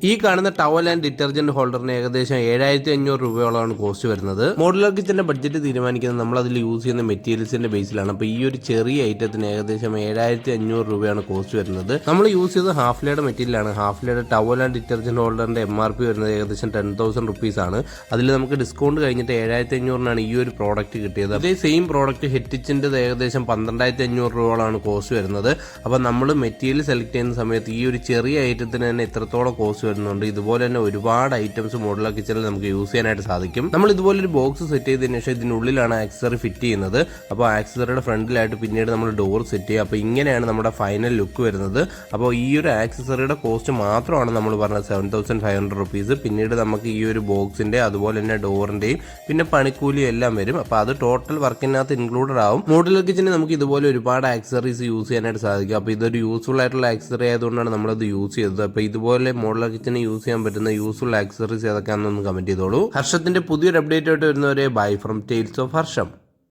ഈ കാണുന്ന towel and detergent ഹോൾഡറിന് ഏകദേശം 7500 രൂപയോളമാണ് കോസ്റ്റ് വരുന്നത്. മോഡുലാർ കിച്ചന്റെ ബഡ്ജറ്റ് തീരുമാനിക്കുന്നത് നമ്മൾ അതിൽ യൂസ് ചെയ്യുന്ന മെറ്റീരിയൽസിന്റെ ബേസിലാണ്. അപ്പോൾ ഈ ഒരു ചെറിയ ഐറ്റത്തിന് ഏകദേശം 7500 രൂപയാണ് കോസ്റ്റ് വരുന്നത്. നമ്മൾ യൂസ് ചെയ്തത് ഹാഫ് ലേയുടെ മെറ്റീരിയലാണ്. ഹാഫ് ലേയുടെ ടവൽ ആൻഡ് ഡിറ്റർജന്റ് ഹോൾഡറിന്റെ MRP വരുന്നത് ഏകദേശം 10,000 റുപ്പീസ് ആണ്. അതിൽ നമുക്ക് ഡിസ്കൗണ്ട് കഴിഞ്ഞിട്ട് 7500 ഈ ഒരു പ്രോഡക്റ്റ് കിട്ടിയത്. അതേ സെയിം പ്രോഡക്റ്റ് ഹെറ്റിച്ചിന്റെ ഏകദേശം 12,500 രൂപയോളാണ് കോസ്റ്റ് വരുന്നത്. അപ്പോൾ നമ്മൾ മെറ്റീരിയൽ സെലക്ട് ചെയ്യുന്ന സമയത്ത് ഈ ഒരു ചെറിയ ഐറ്റത്തിന് തന്നെ ഇത്രത്തോളം കോസ്റ്റ് വരുന്നുണ്ട്. ഇതുപോലെ തന്നെ ഒരുപാട് ഐറ്റംസ് മോഡുലാർ കിച്ചണിൽ നമുക്ക് യൂസ് ചെയ്യാനായിട്ട് സാധിക്കും. നമ്മൾ ഇതുപോലെ ഒരു ബോക്സ് സെറ്റ് ചെയ്തതിനു ശേഷം ഇതിനുള്ളിലാണ് ആക്സസറി ഫിറ്റ് ചെയ്യുന്നത്. അപ്പോൾ ആക്സസറിയുടെ ഫ്രണ്ടിലായിട്ട് പിന്നീട് നമ്മൾ ഡോർ സെറ്റ് ചെയ്യുക. അപ്പോൾ ഇങ്ങനെയാണ് നമ്മുടെ ഫൈനൽ ലുക്ക് വരുന്നത്. അപ്പോൾ ഈ ഒരു ആക്സസറിയുടെ കോസ്റ്റ് മാത്രമാണ് നമ്മൾ പറഞ്ഞത് 7,500 റുപ്പീസ്. പിന്നീട് നമുക്ക് ഈ ഒരു ബോക്സിന്റെ അതുപോലെ തന്നെ ഡോറിന്റെയും പിന്നെ പണിക്കൂലിയും എല്ലാം വരും. അപ്പോൾ അത് ടോട്ടൽ വർക്കിനകത്ത് ഇൻക്ലൂഡഡ് ആവും. മോഡുലാർ കിച്ചണിൽ നമുക്ക് ഇതുപോലെ ഒരുപാട് ആക്സസറീസ് യൂസ് ചെയ്യാനായിട്ട് സാധിക്കും. അപ്പോൾ ഇതൊരു യൂസ്ഫുൾ ആയിട്ടുള്ള ആക്സസറി ആയതുകൊണ്ടാണ് നമ്മളത് യൂസ് ചെയ്തത്. അപ്പോൾ ഇതുപോലെ മോഡുലാർ കിച്ചണിൽ യൂസ് ചെയ്യാൻ പറ്റുന്ന യൂസ്ഫുൾ ആക്സസറീസ് ഏതൊക്കെയാണെന്നൊന്ന് കമന്റ് ചെയ്തോളൂ. ഹർഷത്തിന്റെ പുതിയൊരു അപ്ഡേറ്റ് ആയിട്ട് വരുന്നവരെ bye from tales of Harsham.